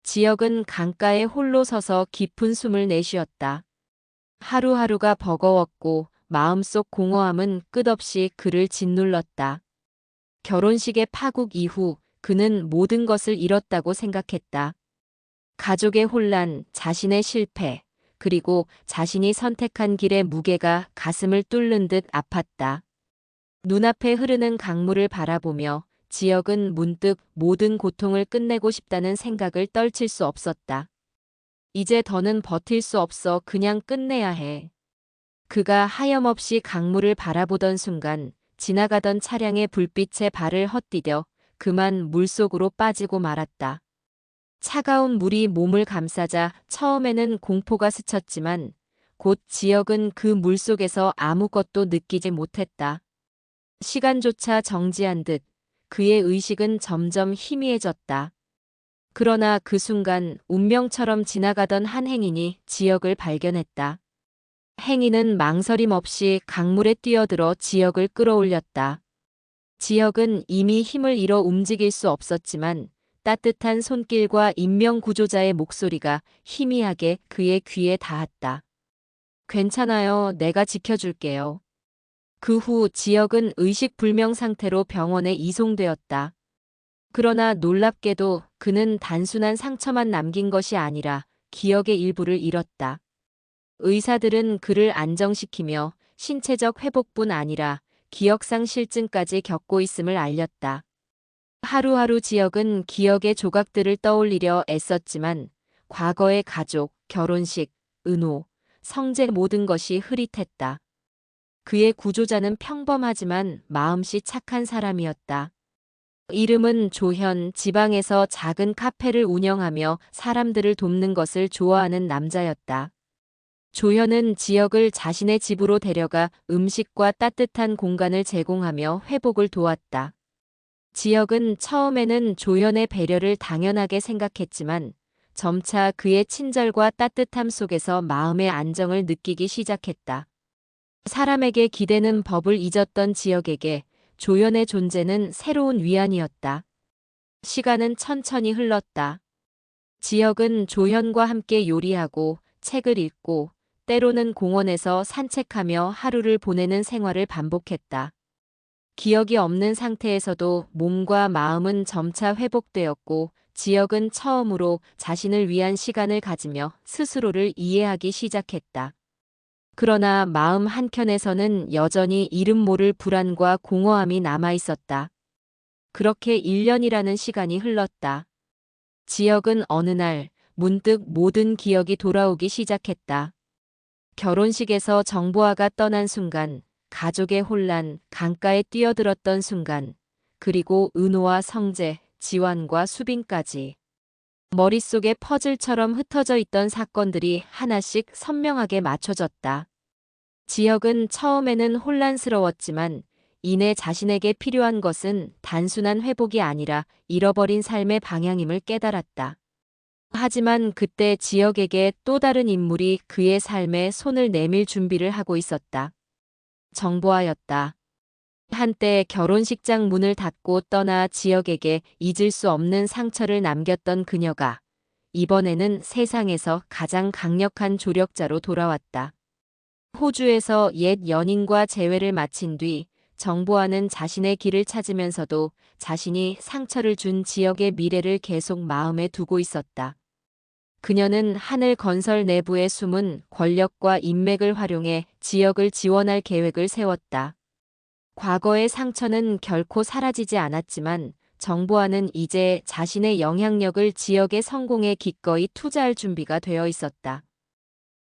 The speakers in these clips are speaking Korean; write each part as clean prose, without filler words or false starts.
지역은 강가에 홀로 서서 깊은 숨을 내쉬었다. 하루하루가 버거웠고 마음속 공허함은 끝없이 그를 짓눌렀다. 결혼식의 파국 이후 그는 모든 것을 잃었다고 생각했다. 가족의 혼란, 자신의 실패, 그리고 자신이 선택한 길의 무게가 가슴을 뚫는 듯 아팠다. 눈앞에 흐르는 강물을 바라보며 지역은 문득 모든 고통을 끝내고 싶다는 생각을 떨칠 수 없었다. 이제 더는 버틸 수 없어. 그냥 끝내야 해. 그가 하염없이 강물을 바라보던 순간 지나가던 차량의 불빛에 발을 헛디뎌 그만 물속으로 빠지고 말았다. 차가운 물이 몸을 감싸자 처음에는 공포가 스쳤지만 곧 지역은 그 물속에서 아무것도 느끼지 못했다. 시간조차 정지한 듯 그의 의식은 점점 희미해졌다. 그러나 그 순간 운명처럼 지나가던 한 행인이 지역을 발견했다. 행인은 망설임 없이 강물에 뛰어들어 지역을 끌어올렸다. 지역은 이미 힘을 잃어 움직일 수 없었지만 따뜻한 손길과 인명구조자의 목소리가 희미하게 그의 귀에 닿았다. 괜찮아요. 내가 지켜줄게요. 그 후 지역은 의식불명 상태로 병원에 이송되었다. 그러나 놀랍게도 그는 단순한 상처만 남긴 것이 아니라 기억의 일부를 잃었다. 의사들은 그를 안정시키며 신체적 회복뿐 아니라 기억상실증까지 겪고 있음을 알렸다. 하루하루 지역은 기억의 조각들을 떠올리려 애썼지만 과거의 가족, 결혼식, 은호, 성재 모든 것이 흐릿했다. 그의 구조자는 평범하지만 마음씨 착한 사람이었다. 이름은 조현, 지방에서 작은 카페를 운영하며 사람들을 돕는 것을 좋아하는 남자였다. 조현은 지역을 자신의 집으로 데려가 음식과 따뜻한 공간을 제공하며 회복을 도왔다. 지역은 처음에는 조현의 배려를 당연하게 생각했지만 점차 그의 친절과 따뜻함 속에서 마음의 안정을 느끼기 시작했다. 사람에게 기대는 법을 잊었던 지역에게 조현의 존재는 새로운 위안이었다. 시간은 천천히 흘렀다. 지역은 조현과 함께 요리하고 책을 읽고 때로는 공원에서 산책하며 하루를 보내는 생활을 반복했다. 기억이 없는 상태에서도 몸과 마음은 점차 회복되었고 지역은 처음으로 자신을 위한 시간을 가지며 스스로를 이해하기 시작했다. 그러나 마음 한켠에서는 여전히 이름 모를 불안과 공허함이 남아 있었다. 그렇게 1년이라는 시간이 흘렀다. 지역은 어느 날 문득 모든 기억이 돌아오기 시작했다. 결혼식에서 정보아가 떠난 순간, 가족의 혼란, 강가에 뛰어들었던 순간, 그리고 은호와 성재, 지환과 수빈까지. 머릿속에 퍼즐처럼 흩어져 있던 사건들이 하나씩 선명하게 맞춰졌다. 지역은 처음에는 혼란스러웠지만 이내 자신에게 필요한 것은 단순한 회복이 아니라 잃어버린 삶의 방향임을 깨달았다. 하지만 그때 지역에게 또 다른 인물이 그의 삶에 손을 내밀 준비를 하고 있었다. 정보아였다. 한때 결혼식장 문을 닫고 떠나 지역에게 잊을 수 없는 상처를 남겼던 그녀가 이번에는 세상에서 가장 강력한 조력자로 돌아왔다. 호주에서 옛 연인과 재회를 마친 뒤 정보아는 자신의 길을 찾으면서도 자신이 상처를 준 지역의 미래를 계속 마음에 두고 있었다. 그녀는 하늘건설 내부에 숨은 권력과 인맥을 활용해 지역을 지원할 계획을 세웠다. 과거의 상처는 결코 사라지지 않았지만 정보아는 이제 자신의 영향력을 지역의 성공에 기꺼이 투자할 준비가 되어 있었다.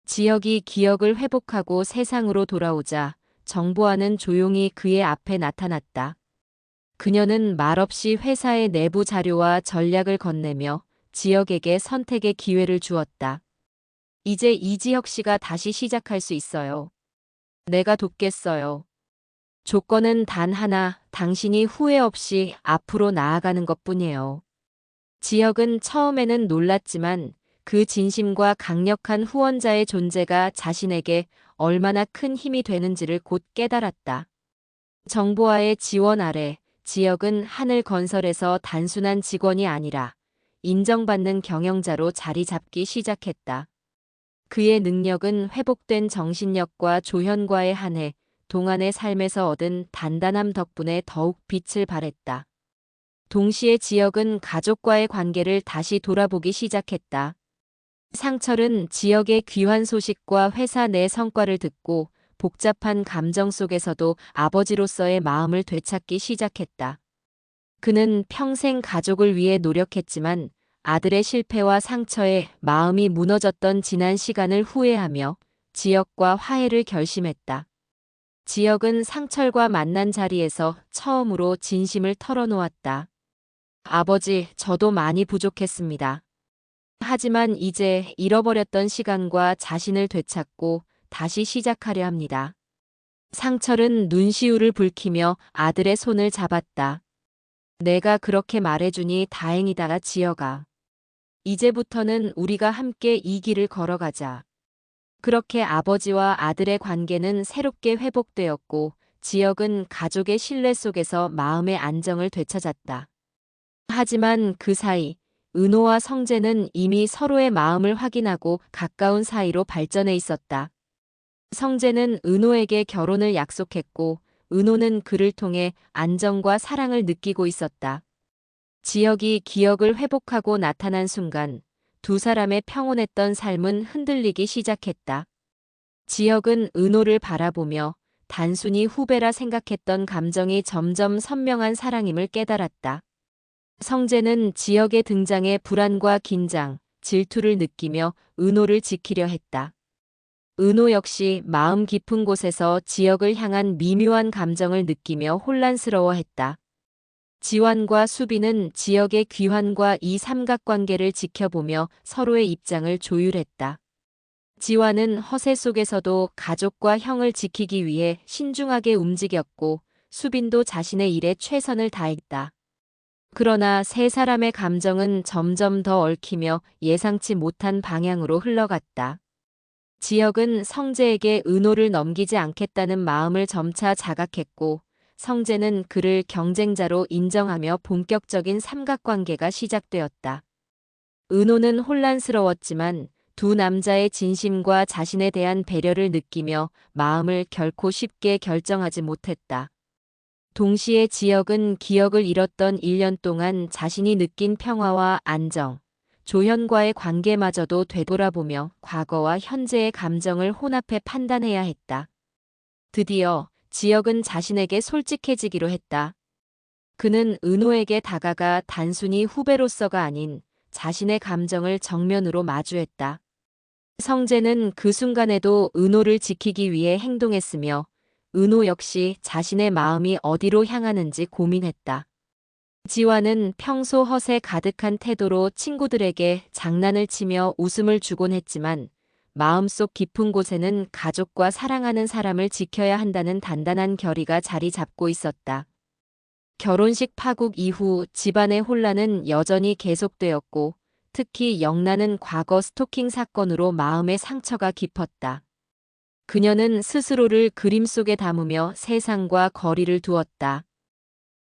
지역이 기억을 회복하고 세상으로 돌아오자 정보아는 조용히 그의 앞에 나타났다. 그녀는 말없이 회사의 내부 자료와 전략을 건네며 지역에게 선택의 기회를 주었다. 이제 이지혁 씨가 다시 시작할 수 있어요. 내가 돕겠어요. 조건은 단 하나, 당신이 후회 없이 앞으로 나아가는 것뿐이에요. 지역은 처음에는 놀랐지만 그 진심과 강력한 후원자의 존재가 자신에게 얼마나 큰 힘이 되는지를 곧 깨달았다. 정보와의 지원 아래 지역은 하늘건설에서 단순한 직원이 아니라 인정받는 경영자로 자리 잡기 시작했다. 그의 능력은 회복된 정신력과 조현과의 한 해 동안의 삶에서 얻은 단단함 덕분에 더욱 빛을 발했다. 동시에 지역은 가족과의 관계를 다시 돌아보기 시작했다. 상철은 지역의 귀환 소식과 회사 내 성과를 듣고 복잡한 감정 속에서도 아버지로서의 마음을 되찾기 시작했다. 그는 평생 가족을 위해 노력했지만 아들의 실패와 상처에 마음이 무너졌던 지난 시간을 후회하며 지역과 화해를 결심했다. 지역은 상철과 만난 자리에서 처음으로 진심을 털어놓았다. 아버지, 저도 많이 부족했습니다. 하지만 이제 잃어버렸던 시간과 자신을 되찾고 다시 시작하려 합니다. 상철은 눈시울을 붉히며 아들의 손을 잡았다. 내가 그렇게 말해주니 다행이다, 지혁아. 이제부터는 우리가 함께 이 길을 걸어가자. 그렇게 아버지와 아들의 관계는 새롭게 회복되었고 지혁은 가족의 신뢰 속에서 마음의 안정을 되찾았다. 하지만 그 사이 은호와 성재는 이미 서로의 마음을 확인하고 가까운 사이로 발전해 있었다. 성재는 은호에게 결혼을 약속했고 은호는 그를 통해 안정과 사랑을 느끼고 있었다. 지혁이 기억을 회복하고 나타난 순간 두 사람의 평온했던 삶은 흔들리기 시작했다. 지혁은 은호를 바라보며 단순히 후배라 생각했던 감정이 점점 선명한 사랑임을 깨달았다. 성재는 지혁의 등장에 불안과 긴장, 질투를 느끼며 은호를 지키려 했다. 은호 역시 마음 깊은 곳에서 지혁을 향한 미묘한 감정을 느끼며 혼란스러워했다. 지환과 수빈은 지역의 귀환과 이 삼각관계를 지켜보며 서로의 입장을 조율했다. 지환은 허세 속에서도 가족과 형을 지키기 위해 신중하게 움직였고 수빈도 자신의 일에 최선을 다했다. 그러나 세 사람의 감정은 점점 더 얽히며 예상치 못한 방향으로 흘러갔다. 지혁은 성재에게 은호를 넘기지 않겠다는 마음을 점차 자각했고 성재는 그를 경쟁자로 인정하며 본격적인 삼각관계가 시작되었다. 은호는 혼란스러웠지만 두 남자의 진심과 자신에 대한 배려를 느끼며 마음을 결코 쉽게 결정하지 못했다. 동시에 지혁은 기억을 잃었던 1년 동안 자신이 느낀 평화와 안정, 조현과의 관계마저도 되돌아보며 과거와 현재의 감정을 혼합해 판단해야 했다. 드디어 지혁은 자신에게 솔직해지기로 했다. 그는 은호에게 다가가 단순히 후배로서가 아닌 자신의 감정을 정면으로 마주했다. 성재는 그 순간에도 은호를 지키기 위해 행동했으며 은호 역시 자신의 마음이 어디로 향하는지 고민했다. 지환은 평소 허세 가득한 태도로 친구들에게 장난을 치며 웃음을 주곤 했지만 마음속 깊은 곳에는 가족과 사랑하는 사람을 지켜야 한다는 단단한 결의가 자리 잡고 있었다. 결혼식 파국 이후 집안의 혼란은 여전히 계속되었고 특히 영란은 과거 스토킹 사건으로 마음의 상처가 깊었다. 그녀는 스스로를 그림 속에 담으며 세상과 거리를 두었다.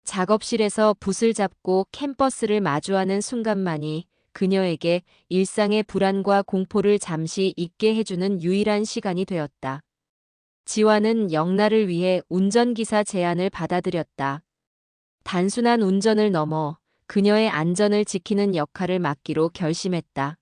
작업실에서 붓을 잡고 캔버스를 마주하는 순간만이 그녀에게 일상의 불안과 공포를 잠시 잊게 해주는 유일한 시간이 되었다. 지환은 영란을 위해 운전기사 제안을 받아들였다. 단순한 운전을 넘어 그녀의 안전을 지키는 역할을 맡기로 결심했다.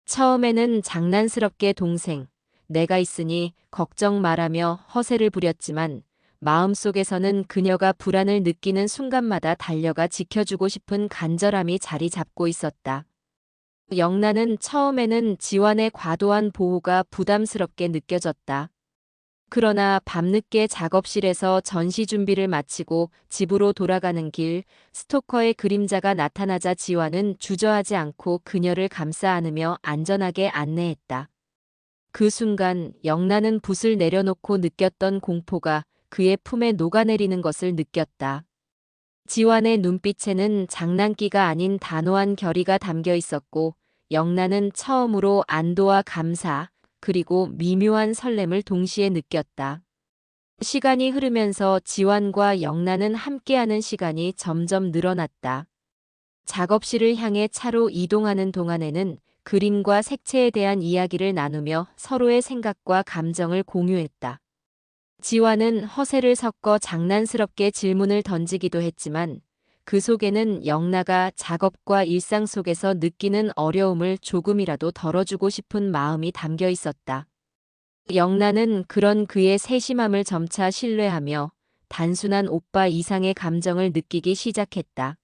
처음에는 장난스럽게 동생, 내가 있으니 걱정 말하며 허세를 부렸지만 마음속에서는 그녀가 불안을 느끼는 순간마다 달려가 지켜주고 싶은 간절함이 자리 잡고 있었다. 영란은 처음에는 지환의 과도한 보호가 부담스럽게 느껴졌다. 그러나 밤늦게 작업실에서 전시 준비를 마치고 집으로 돌아가는 길, 스토커의 그림자가 나타나자 지환은 주저하지 않고 그녀를 감싸 안으며 안전하게 안내했다. 그 순간 영란은 붓을 내려놓고 느꼈던 공포가 그의 품에 녹아내리는 것을 느꼈다. 지환의 눈빛에는 장난기가 아닌 단호한 결의가 담겨 있었고 영란은 처음으로 안도와 감사, 그리고 미묘한 설렘을 동시에 느꼈다. 시간이 흐르면서 지환과 영란은 함께하는 시간이 점점 늘어났다. 작업실을 향해 차로 이동하는 동안에는 그림과 색채에 대한 이야기를 나누며 서로의 생각과 감정을 공유했다. 지화는 허세를 섞어 장난스럽게 질문을 던지기도 했지만 그 속에는 영나가 작업과 일상 속에서 느끼는 어려움을 조금이라도 덜어주고 싶은 마음이 담겨 있었다. 영나는 그런 그의 세심함을 점차 신뢰하며 단순한 오빠 이상의 감정을 느끼기 시작했다.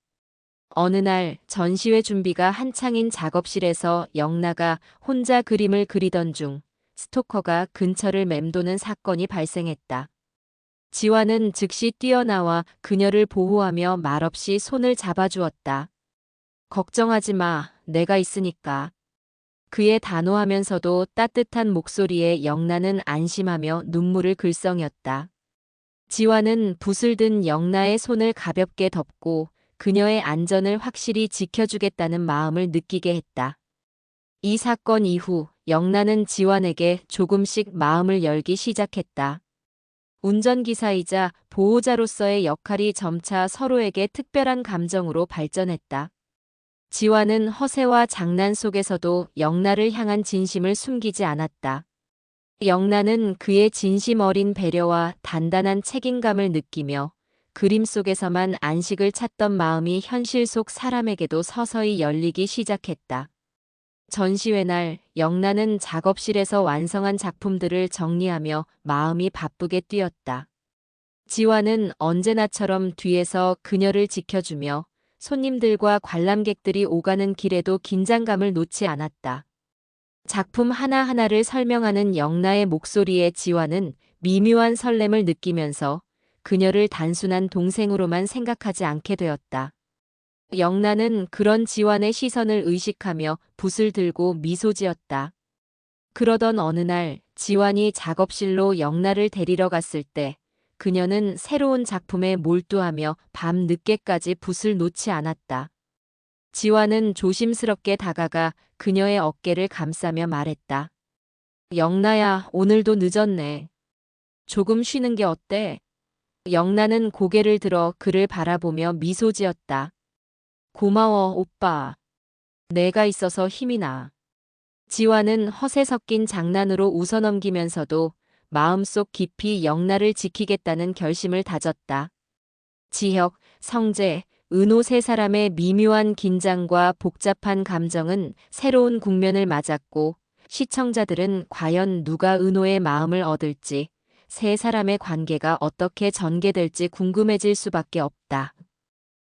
어느 날 전시회 준비가 한창인 작업실에서 영나가 혼자 그림을 그리던 중 스토커가 근처를 맴도는 사건이 발생했다. 지화는 즉시 뛰어나와 그녀를 보호하며 말없이 손을 잡아주었다. 걱정하지 마, 내가 있으니까. 그의 단호하면서도 따뜻한 목소리에 영나는 안심하며 눈물을 글썽였다. 지화는 붓을 든 영나의 손을 가볍게 덮고 그녀의 안전을 확실히 지켜주겠다는 마음을 느끼게 했다. 이 사건 이후 영나는 지환에게 조금씩 마음을 열기 시작했다. 운전기사이자 보호자로서의 역할이 점차 서로에게 특별한 감정으로 발전했다. 지환은 허세와 장난 속에서도 영나를 향한 진심을 숨기지 않았다. 영나는 그의 진심 어린 배려와 단단한 책임감을 느끼며 그림 속에서만 안식을 찾던 마음이 현실 속 사람에게도 서서히 열리기 시작했다. 전시회 날 영나는 작업실에서 완성한 작품들을 정리하며 마음이 바쁘게 뛰었다. 지화는 언제나처럼 뒤에서 그녀를 지켜주며 손님들과 관람객들이 오가는 길에도 긴장감을 놓지 않았다. 작품 하나하나를 설명하는 영나의 목소리에 지화는 미묘한 설렘을 느끼면서 그녀를 단순한 동생으로만 생각하지 않게 되었다. 영나는 그런 지환의 시선을 의식하며 붓을 들고 미소 지었다. 그러던 어느 날 지환이 작업실로 영나를 데리러 갔을 때 그녀는 새로운 작품에 몰두하며 밤 늦게까지 붓을 놓지 않았다. 지환은 조심스럽게 다가가 그녀의 어깨를 감싸며 말했다. 영나야, 오늘도 늦었네. 조금 쉬는 게 어때? 영나는 고개를 들어 그를 바라보며 미소 지었다. 고마워, 오빠. 내가 있어서 힘이 나. 지화는 허세 섞인 장난으로 웃어넘기면서도 마음속 깊이 영나를 지키겠다는 결심을 다졌다. 지혁, 성재, 은호 세 사람의 미묘한 긴장과 복잡한 감정은 새로운 국면을 맞았고 시청자들은 과연 누가 은호의 마음을 얻을지 세 사람의 관계가 어떻게 전개될지 궁금해질 수밖에 없다.